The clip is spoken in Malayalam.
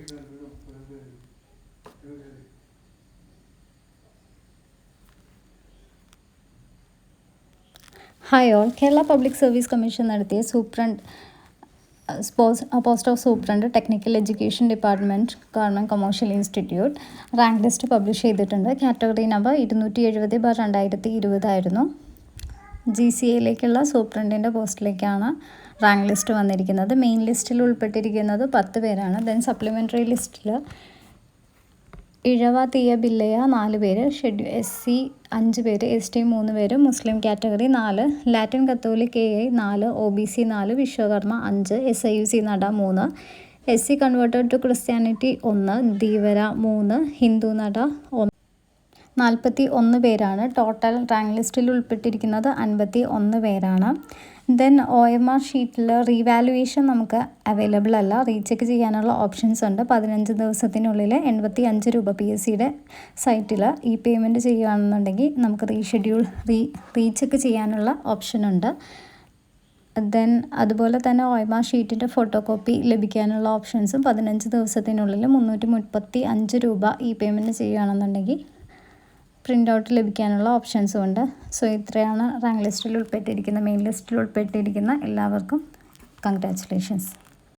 Hi all. Kerala public service commission നടത്തിയ post of superintendent technical education department government commercial institute rank list publish ചെയ്തിട്ടുണ്ട്. കാറ്റഗറി നമ്പർ 270/2020 ആയിരുന്നു. GCAയിലേക്കുള്ള സൂപ്രണ്ടിൻ്റെ പോസ്റ്റിലേക്കാണ് റാങ്ക് ലിസ്റ്റ് വന്നിരിക്കുന്നത്. മെയിൻ ലിസ്റ്റിൽ ഉൾപ്പെട്ടിരിക്കുന്നത് 10 പേരാണ്. ദെൻ സപ്ലിമെൻ്ററി ലിസ്റ്റിൽ ഇഴവ തീയ ബില്ലയ 4 പേര്, SC 5 പേര്, ST 3 പേര്, Muslim category 4, Latin Catholic AI 4, OBC 4, Vishwakarma 5, SIUC നട 3, SC converted to Christianity 1, Dheevara 3, Hindu നട 1. 41 പേരാണ്. ടോട്ടൽ റാങ്ക് ലിസ്റ്റിൽ ഉൾപ്പെട്ടിരിക്കുന്നത് 51 പേരാണ്. ദെൻ OMR ഷീറ്റിൽ റീവാലുവേഷൻ നമുക്ക് അവൈലബിൾ അല്ല. റീചെക്ക് ചെയ്യാനുള്ള ഓപ്ഷൻസ് ഉണ്ട്. 15 ദിവസത്തിനുള്ളിൽ 85 രൂപ PSCയുടെ സൈറ്റിൽ പേയ്മെൻറ്റ് ചെയ്യുകയാണെന്നുണ്ടെങ്കിൽ നമുക്ക് റീചെക്ക് ചെയ്യാനുള്ള ഓപ്ഷനുണ്ട്. ദെൻ അതുപോലെ തന്നെ OMR ഷീറ്റിൻ്റെ ഫോട്ടോ കോപ്പി ലഭിക്കാനുള്ള ഓപ്ഷൻസും 15 ദിവസത്തിനുള്ളിൽ 335 രൂപ പേയ്മെൻറ്റ് ചെയ്യുകയാണെന്നുണ്ടെങ്കിൽ പ്രിൻ്റ് ഔട്ട് ലഭിക്കാനുള്ള ഓപ്ഷൻസും ഉണ്ട്. സോ ഇത്രയാണ് റാങ്ക് ലിസ്റ്റിൽ ഉൾപ്പെട്ടിരിക്കുന്ന മെയിൻ ലിസ്റ്റിൽ ഉൾപ്പെട്ടിരിക്കുന്ന എല്ലാവർക്കും കൺഗ്രാറ്റുലേഷൻസ്.